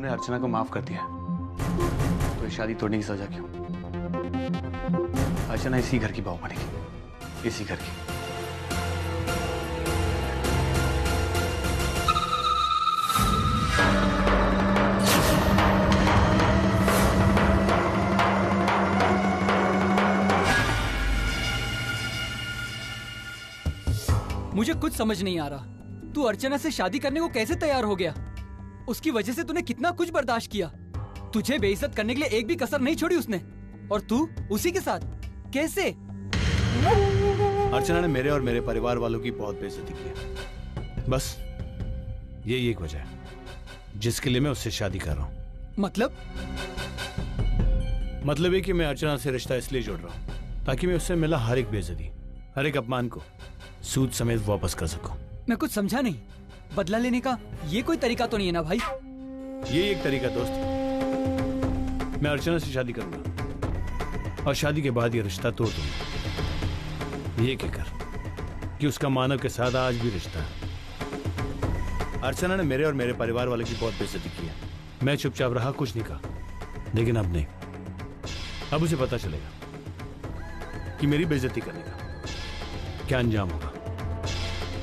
तूने अर्चना को माफ कर दिया तो ये शादी तोड़ने की सजा क्यों? अर्चना इसी घर की बहू बनेगी, इसी घर की। मुझे कुछ समझ नहीं आ रहा, तू अर्चना से शादी करने को कैसे तैयार हो गया? उसकी वजह से तूने कितना कुछ बर्दाश्त किया। तुझे बेइज्जत करने के लिए एक भी कसर नहीं छोड़ी उसने, और तू उसी के साथ कैसे? अर्चना ने मेरे और मेरे परिवार वालों की बहुत बेइज्जती की है। बस यही एक वजह है जिसके लिए मैं उससे शादी कर रहा हूँ। मतलब ये कि मैं अर्चना से रिश्ता इसलिए जोड़ रहा हूँ ताकि मैं उससे मिला हर एक बेइज्जती, हर एक अपमान को सूद समेत वापस कर सकूं। मैं कुछ समझा नहीं। बदला लेने का ये कोई तरीका तो नहीं है ना भाई? ये एक तरीका दोस्त। मैं अर्चना से शादी करूंगा और शादी के बाद ये रिश्ता तोड़ दूंगा, ये कहकर कि उसका मानव के साथ आज भी रिश्ता है। अर्चना ने मेरे और मेरे परिवार वाले की बहुत बेइज्जती की है। मैं चुपचाप रहा, कुछ नहीं कहा, लेकिन अब नहीं। अब उसे पता चलेगा कि मेरी बेइज्जती करने का क्या अंजाम होगा।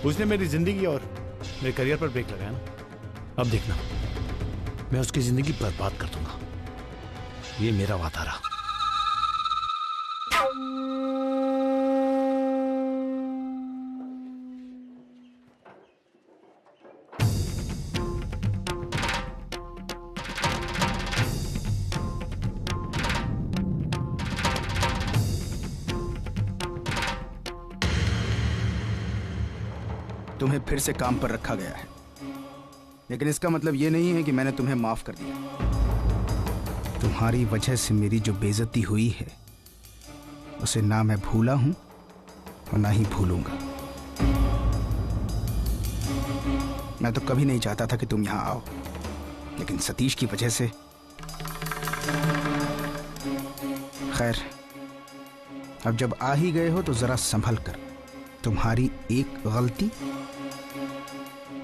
उसने मेरी जिंदगी और मेरे करियर पर ब्रेक लगाया ना, अब देखना मैं उसकी जिंदगी बर्बाद कर दूंगा। ये मेरा वादा रहा। तुम्हें फिर से काम पर रखा गया है, लेकिन इसका मतलब यह नहीं है कि मैंने तुम्हें माफ कर दिया। तुम्हारी वजह से मेरी जो बेइज्जती हुई है उसे ना मैं भूला हूं और ना ही भूलूंगा। मैं तो कभी नहीं चाहता था कि तुम यहां आओ, लेकिन सतीश की वजह से। खैर, अब जब आ ही गए हो तो जरा संभल कर। तुम्हारी एक गलती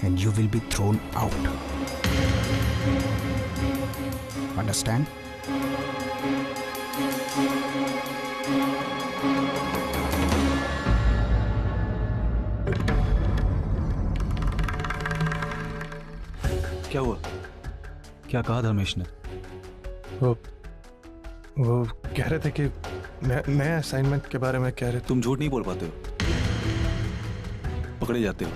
and you will be thrown out. Understand? क्या हुआ? क्या कहा धर्मेश ने? वो कह रहे थे कि मैं असाइनमेंट के बारे में कह रहे थे। तुम झूठ नहीं बोल पाते हो, पकड़े जाते हो।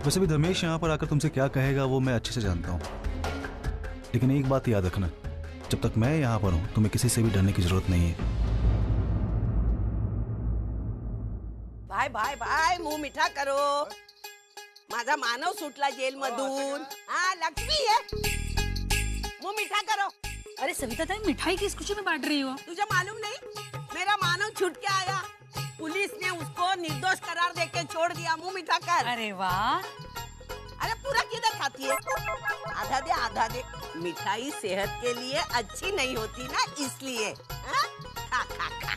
वैसे भी धर्मेश यहाँ पर आकर तुमसे क्या कहेगा वो मैं अच्छे से जानता हूँ, लेकिन एक बात याद रखना, जब तक मैं यहाँ पर हूँ तुम्हें किसी से भी डरने की जरूरत नहीं है। भाई भाई भाई मुंह मीठा करो, माझा मानव सुटला जेल मधून। हाँ लक्ष्मी है, मुंह मीठा करो। अरे सविता ताई, मिठाई किस खुशी में बांट रही हो? तुझे मालूम नहीं, मेरा मानव छूट के आया। पुलिस ने उसको निर्दोष करार देके छोड़ दिया। मुंह मीठा कर। अरे वाह। अरे पूरा किधर खाती है? आधा दे आधा दे। मिठाई सेहत के लिए अच्छी नहीं होती ना, इसलिए। हाँ? खा खा खा।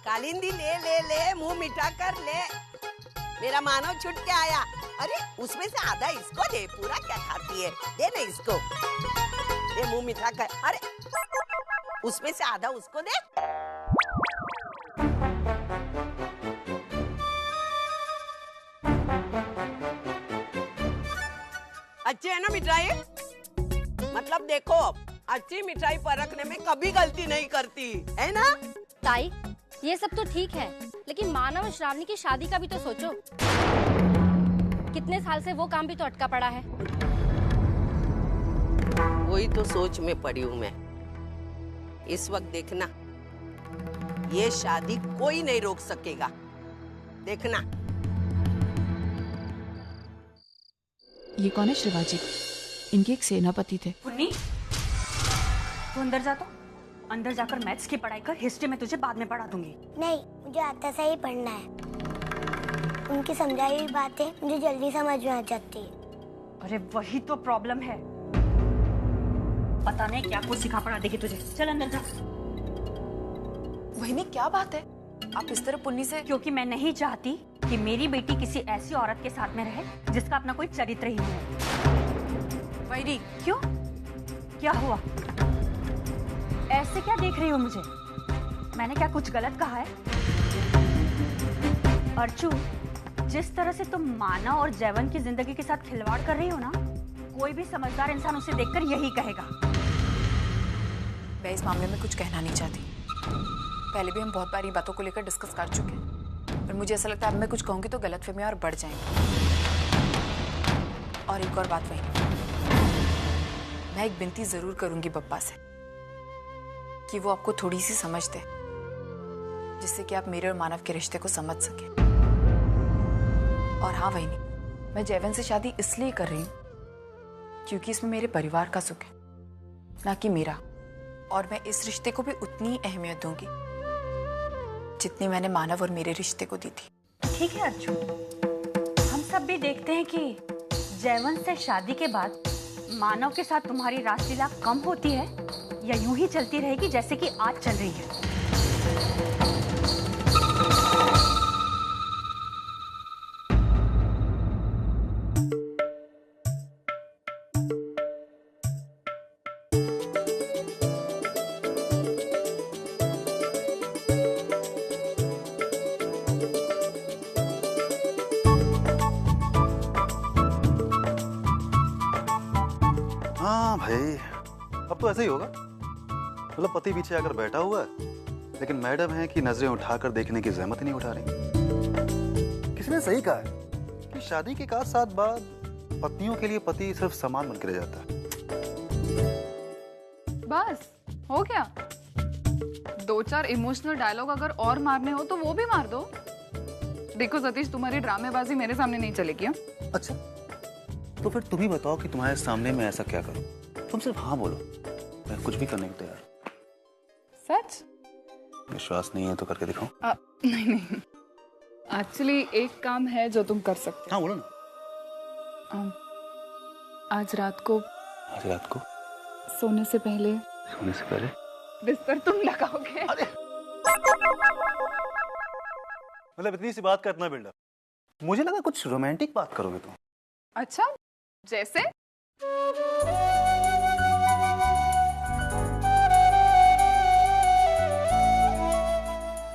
कालिंदी ले ले ले, मुंह मीठा कर ले। मेरा मानव छूट के आया। अरे उसमें से आधा इसको दे, पूरा क्या खाती है? दे ना इसको, दे मुंह मीठा कर। अरे उसमें से आधा उसको दे। अच्छी है ना मिठाई? मतलब देखो, अच्छी मिठाई परखने में कभी गलती नहीं करती है ना? ताई, ये सब तो ठीक है, लेकिन मानव और श्रावणी की शादी का भी तो सोचो। कितने साल से वो काम भी तो अटका पड़ा है। वही तो सोच में पड़ी हूँ मैं। इस वक्त देखना, ये शादी कोई नहीं रोक सकेगा, देखना। ये कौन है? शिवाजी, इनके एक सेनापति थे। पुन्नी, तू अंदर जा। तो अंदर जाकर मैथ्स की पढ़ाई कर, हिस्ट्री में तुझे बाद में पढ़ा दूंगी। नहीं, मुझे आता से ही पढ़ना है। उनकी समझाई हुई बातें मुझे जल्दी समझ में आ जाती है। अरे वही तो प्रॉब्लम है, पता नहीं क्या कुछ सिखा पढ़ा देगी तुझे। चल अंदर जा। वही क्या बात है, आप इस तरह पुन्नी से? क्योंकि मैं नहीं चाहती कि मेरी बेटी किसी ऐसी औरत के साथ में रहे जिसका अपना कोई चरित्र ही नहीं है। वैरी, क्यों? क्या हुआ? ऐसे क्या देख रही हो मुझे? मैंने क्या कुछ गलत कहा है? अर्चू, जिस तरह से तुम मानव और जैवन की जिंदगी के साथ खिलवाड़ कर रही हो ना, कोई भी समझदार इंसान उसे देखकर यही कहेगा। मैं इस मामले में कुछ कहना नहीं चाहती। पहले भी हम बहुत बार ये बातों को लेकर डिस्कस कर चुके हैं, पर मुझे ऐसा लगता है अब मैं कुछ कहूंगी तो गलतफहमी और बढ़ जाएंगी। और एक और बात वही, मैं एक विनती जरूर करूंगी पप्पा से कि वो आपको थोड़ी सी समझ दे, जिससे कि आप मेरे और मानव के रिश्ते को समझ सके। और हाँ वही, मैं जैवन से शादी इसलिए कर रही हूँ क्योंकि इसमें मेरे परिवार का सुख है, ना कि मेरा। और मैं इस रिश्ते को भी उतनी ही अहमियत दूंगी जितनी मैंने मानव और मेरे रिश्ते को दी थी। ठीक है अर्जुन, हम सब भी देखते हैं कि जैवन से शादी के बाद मानव के साथ तुम्हारी रासलीला कम होती है या यूं ही चलती रहेगी जैसे कि आज चल रही है। हाँ भाई, अब तो ऐसा ही होगा। मतलब पति पीछे आकर बैठा हुआ है, लेकिन मैडम है कि नजरें उठाकर देखने की जहमत ही नहीं उठा रही। किसी ने सही कहा है कि शादी के 1 साल बाद पत्नियों के लिए पति सिर्फ सामान बनकर रह जाता है। बस हो गया? 2-4 इमोशनल डायलॉग अगर और मारने हो तो वो भी मार दो। देखो सतीश, तुम्हारी ड्रामेबाजी मेरे सामने नहीं चलेगी। अच्छा, तो फिर तुम ही बताओ कि तुम्हारे सामने मैं ऐसा क्या करूं? तुम सिर्फ हाँ बोलो, मैं कुछ भी करने को तैयार। सच? विश्वास नहीं है तो करके दिखाओ। नहीं नहीं, एक्चुअली एक काम है जो तुम कर सकते हो। हाँ बोलो ना। आज रात को सोने से पहले बिस्तर तुम लगाओगे? मतलब इतनी सी बात का इतना बिल्डअप? मुझे लगा कुछ रोमांटिक बात करोगे तुम। अच्छा, जैसे?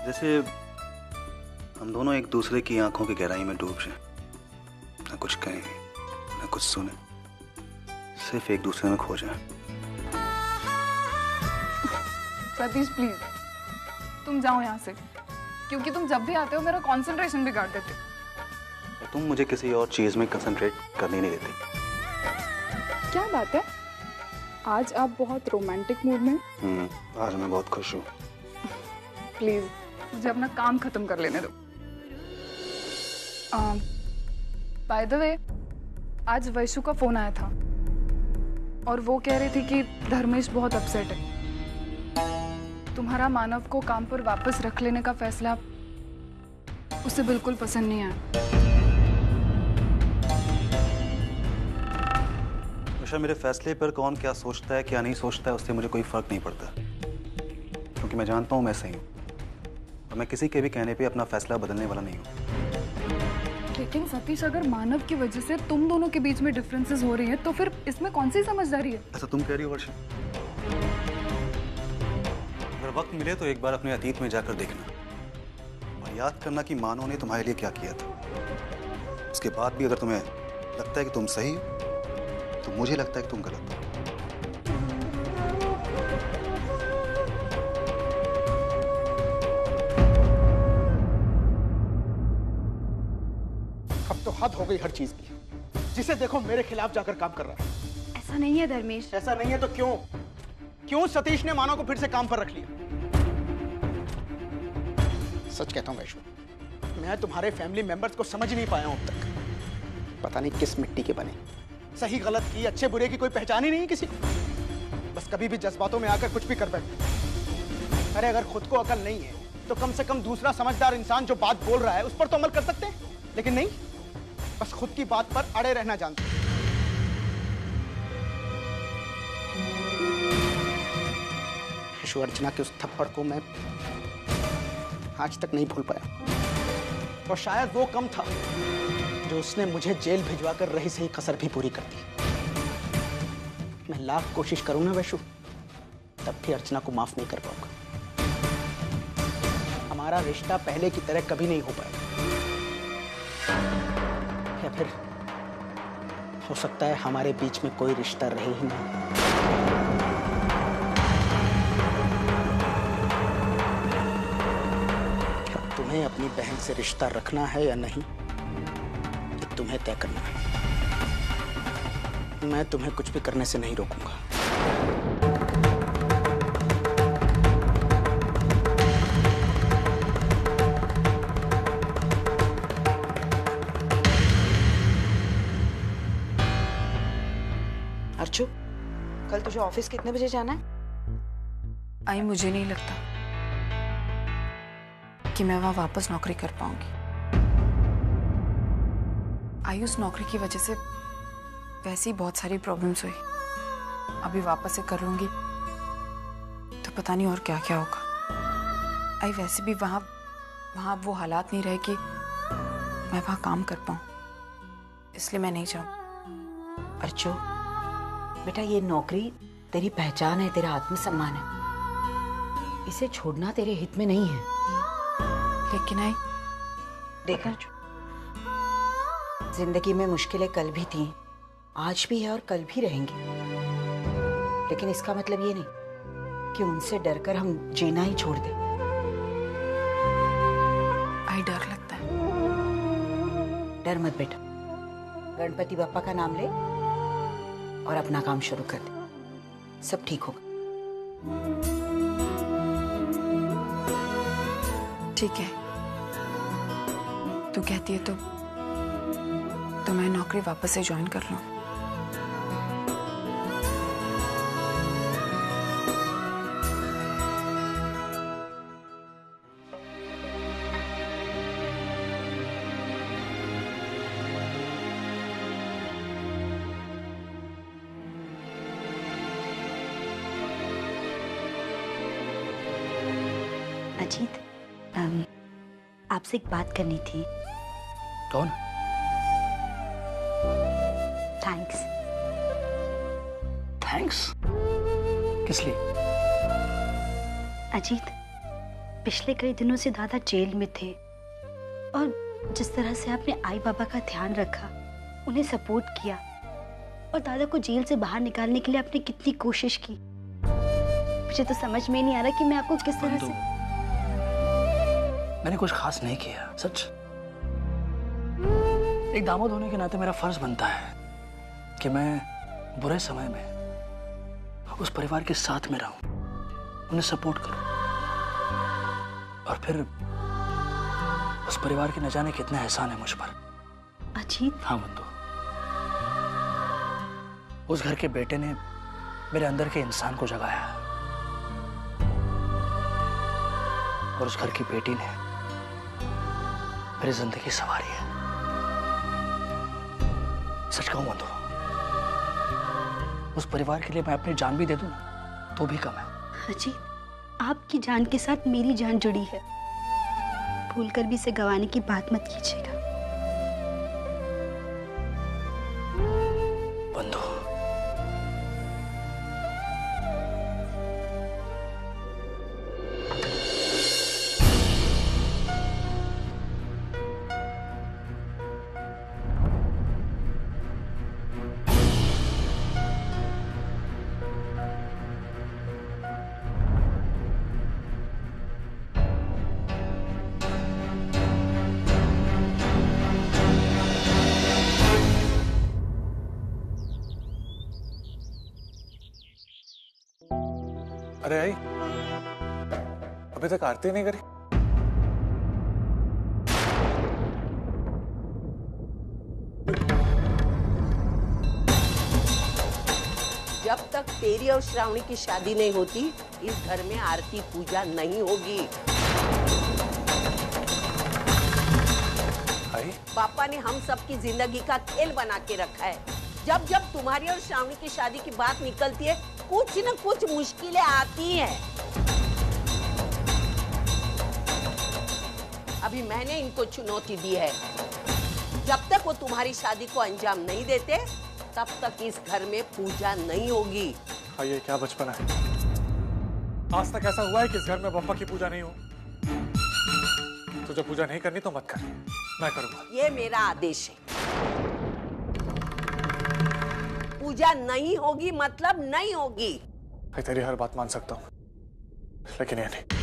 जैसे हम दोनों एक दूसरे की आंखों की गहराई में डूब जाएं, ना कुछ कहें ना कुछ सुने, सिर्फ एक दूसरे में खो जाएं। सतीश प्लीज, तुम जाओ यहाँ से, क्योंकि तुम जब भी आते हो मेरा कंसंट्रेशन बिगाड़ देते हो। तुम मुझे किसी और चीज में कंसंट्रेट करने नहीं देती। क्या बात है, आज आप बहुत रोमांटिक मूड में? आज मैं बहुत खुश हूँ। प्लीज मुझे अपना काम खत्म कर लेने दो। बाय द वे, आज वैशु का फोन आया था और वो कह रही थी कि धर्मेश बहुत अपसेट है। तुम्हारा मानव को काम पर वापस रख लेने का फैसला उसे बिल्कुल पसंद नहीं आया। निशा, मेरे फैसले पर कौन क्या सोचता है क्या नहीं सोचता है उससे मुझे कोई फर्क नहीं पड़ता, क्योंकि मैं जानता हूँ मैं सही हूँ और मैं किसी के भी कहने पे अपना फैसला बदलने वाला नहीं हूँ। लेकिन सतीश, अगर मानव की वजह से तुम दोनों के बीच में डिफरेंसेस हो रही है तो फिर इसमें कौन सी समझदारी है? ऐसा तुम कह रही हो वर्षा? अगर वक्त मिले तो एक बार अपने अतीत में जाकर देखना और याद करना कि मानव ने तुम्हारे लिए क्या किया था। उसके बाद भी अगर तुम्हें लगता है कि तुम सही हो तो मुझे लगता है कि तुम गलत हो। अब तो हद हो गई हर चीज की। जिसे देखो मेरे खिलाफ जाकर काम कर रहा है। ऐसा नहीं है धर्मेश। ऐसा नहीं है तो क्यों सतीश ने मानव को फिर से काम पर रख लिया? सच कहता हूं वैशु, मैं तुम्हारे फैमिली मेंबर्स को समझ नहीं पाया हूं अब तक। पता नहीं किस मिट्टी के बने, सही गलत की अच्छे बुरे की कोई पहचान ही नहीं किसी को। बस कभी भी जज्बातों में आकर कुछ भी कर बैठते। अरे अगर खुद को अकल नहीं है तो कम से कम दूसरा समझदार इंसान जो बात बोल रहा है उस पर तो अमल कर सकते हैं, लेकिन नहीं, बस खुद की बात पर अड़े रहना जानते हैं। अर्चना के उस थप्पड़ को मैं आज तक नहीं भूल पाया और शायद वो कम था जो उसने मुझे जेल भिजवाकर रही सही कसर भी पूरी कर दी। मैं लाख कोशिश करूं ना वैशु, तब भी अर्चना को माफ नहीं कर पाऊंगा। हमारा रिश्ता पहले की तरह कभी नहीं हो पाएगा, या फिर हो सकता है हमारे बीच में कोई रिश्ता रहे ही नहीं। अब तुम्हें अपनी बहन से रिश्ता रखना है या नहीं, ये तुम्हें तय करना है। मैं तुम्हें कुछ भी करने से नहीं रोकूंगा। अर्चू, कल तुझे ऑफिस कितने बजे जाना है? आई, मुझे नहीं लगता कि मैं वहां वापस नौकरी कर पाऊंगी। आई, उस नौकरी की वजह से वैसे ही बहुत सारी प्रॉब्लम्स हुई। अभी वापस से कर लूंगी तो पता नहीं और क्या क्या होगा। आई, वैसे भी वहां वो हालात नहीं रहे कि मैं वहां काम कर पाऊं, इसलिए मैं नहीं चाहूं। अर्चू बेटा, ये नौकरी तेरी पहचान है, तेरा आत्मसम्मान है, इसे छोड़ना तेरे हित में नहीं है। लेकिन आई देख अर्चू, जिंदगी में मुश्किलें कल भी थी, आज भी है और कल भी रहेंगी, लेकिन इसका मतलब ये नहीं कि उनसे डरकर हम जीना ही छोड़ दें। आई, डर लगता है। डर मत बेटा, गणपति बप्पा का नाम ले और अपना काम शुरू कर दे, सब ठीक होगा। ठीक है, तू कहती है तो मैं नौकरी वापस से ज्वाइन कर लूं। अजीत, आपसे एक बात करनी थी। कौन? थैंक्स। थैंक्स? किस लिए? अजीत, पिछले कई दिनों से दादा जेल में थे और जिस तरह से आपने आई बाबा का ध्यान रखा, उन्हें सपोर्ट किया और दादा को जेल से बाहर निकालने के लिए आपने कितनी कोशिश की, मुझे तो समझ में नहीं आ रहा कि मैं आपको किस तरह से। मैंने कुछ खास नहीं किया, सच। एक दामाद होने के नाते मेरा फर्ज बनता है कि मैं बुरे समय में उस परिवार के साथ में रहूं, उन्हें सपोर्ट करूं, और फिर उस परिवार के न जाने कितना एहसान है मुझ पर। अजीत। हाँ बंधु, उस घर के बेटे ने मेरे अंदर के इंसान को जगाया और उस घर की बेटी ने मेरी जिंदगी सवारी है। सच कहूं बंधु, उस परिवार के लिए मैं अपनी जान भी दे दूं ना तो भी कम है। अजीत, आपकी जान के साथ मेरी जान जुड़ी है, भूलकर भी इसे गंवाने की बात मत कीजिएगा। बंधु, अरे आई, अभी तक आरती नहीं करी? जब तक तेरी और श्रावणी की शादी नहीं होती, इस घर में आरती पूजा नहीं होगी। आई? पापा ने हम सबकी जिंदगी का खेल बना के रखा है। जब जब तुम्हारी और श्रावणी की शादी की बात निकलती है, कुछ न कुछ मुश्किलें आती हैं। अभी मैंने इनको चुनौती दी है, जब तक वो तुम्हारी शादी को अंजाम नहीं देते, तब तक इस घर में पूजा नहीं होगी। हाँ, ये क्या बचपन है। आज तक ऐसा हुआ है कि इस घर में बप्पा की पूजा नहीं हो। तुझे पूजा नहीं करनी तो मत कर, मैं करूंगा। ये मेरा आदेश है। पूजा नहीं होगी मतलब नहीं होगी। मैं तेरी हर बात मान सकता हूँ, लेकिन ये नहीं।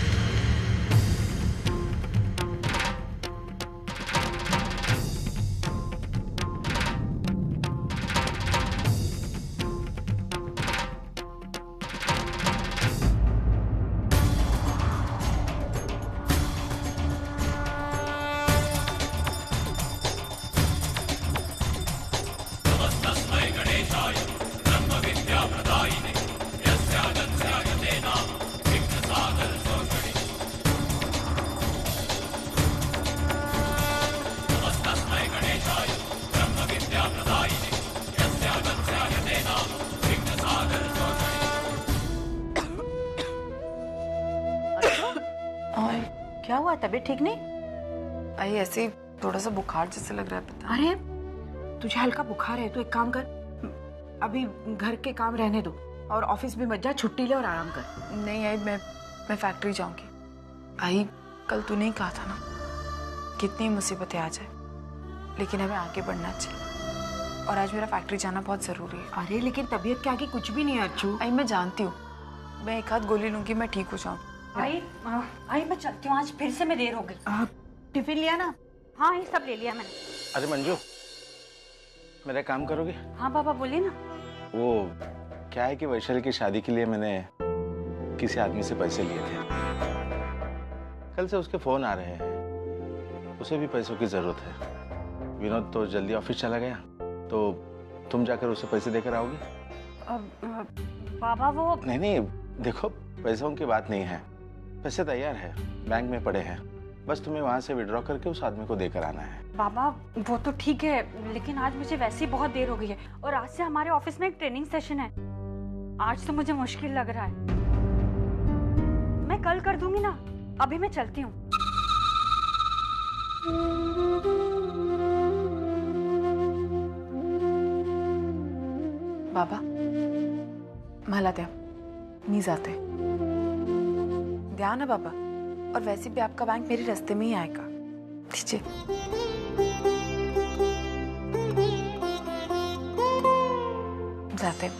क्या हुआ, तबीयत ठीक नहीं? आई ऐसे ही थोड़ा सा बुखार जैसे लग रहा है, पता। अरे तुझे हल्का बुखार है तो एक काम कर, अभी घर के काम रहने दो और ऑफिस भी मत जा, छुट्टी ले और आराम कर। नहीं आई, मैं फैक्ट्री जाऊंगी। आई, कल तूने ही कहा था ना, कितनी मुसीबतें आ जाए लेकिन हमें आगे बढ़ना चाहिए, और आज मेरा फैक्ट्री जाना बहुत जरूरी है। अरे लेकिन तबीयत के आगे कुछ भी नहीं है अच्छू। आई मैं जानती हूँ, मैं एक हाथ गोली लूंगी, मैं ठीक हो जाऊँ। आई मैं चलती हूँ, आज फिर से मैं देर हो गई। टिफिन लिया ना? हाँ, ये सब ले लिया मैंने। अरे मंजू, मेरा काम करोगे? हाँ बाबा बोलिए ना। वो क्या है कि वैशाली की शादी के लिए मैंने किसी आदमी से पैसे लिए थे। कल से उसके फोन आ रहे हैं, उसे भी पैसों की जरूरत है। विनोद तो जल्दी ऑफिस चला गया, तो तुम जाकर उसे पैसे देकर आओगे? बाबा वो नहीं, देखो पैसों की बात नहीं है, पैसे तैयार है, बैंक में पड़े हैं, बस तुम्हें वहां से विड्रॉ करके उस आदमी को देकर आना है। बाबा वो तो ठीक है, लेकिन आज मुझे वैसे ही बहुत देर हो गई है, और आज से हमारे ऑफिस में एक ट्रेनिंग सेशन है। आज तो मुझे मुश्किल लग रहा है। मैं कल कर दूंगी ना, अभी मैं चलती हूँ। बाबा मला द्या, मी जाते। ध्यान है बाबा, और वैसे भी आपका बैंक मेरे रास्ते में ही आएगा। दीजिए। जाते।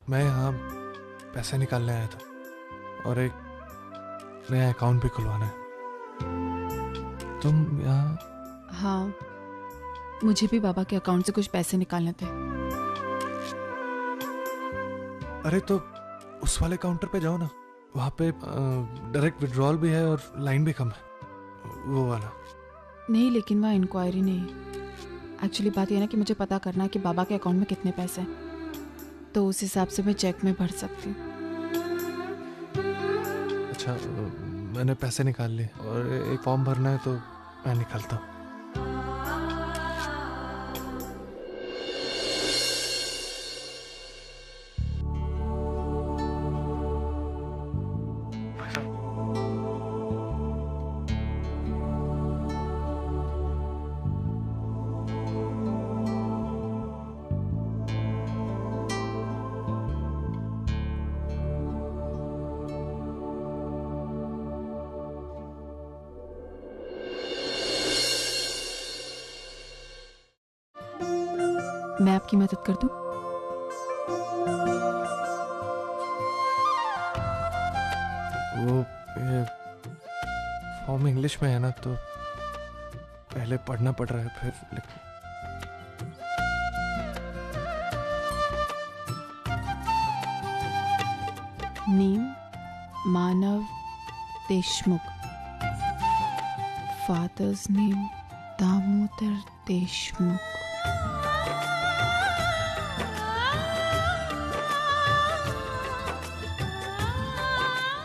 मैं यहाँ पैसे निकालने आया था और एक नया अकाउंट भी खुलवाना है। तुम यहाँ? हाँ, मुझे भी बाबा के अकाउंट से कुछ पैसे निकालने थे। अरे तो उस वाले काउंटर पे जाओ ना, वहाँ पे डायरेक्ट विड्रॉल भी है और लाइन भी कम है, वो वाला। नहीं, लेकिन वहाँ इंक्वायरी नहीं। एक्चुअली बात यह ना कि मुझे पता करना है कि बाबा के अकाउंट में कितने पैसे हैं, तो उस हिसाब से मैं चेक में भर सकती हूँ। अच्छा, मैंने पैसे निकाल लिए और एक फॉर्म भरना है, तो मैं निकालता हूँ। मैं आपकी मदद कर दूं? वो ये फॉर्म इंग्लिश में है ना, तो पहले पढ़ना पड़ रहा है, फिर लिख। नेम मानव Deshmukh. Father's name Damodar Deshmukh.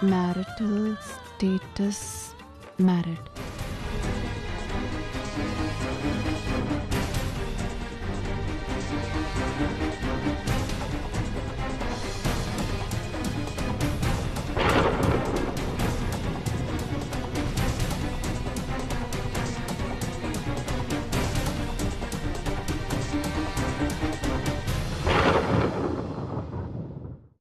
Marital status married.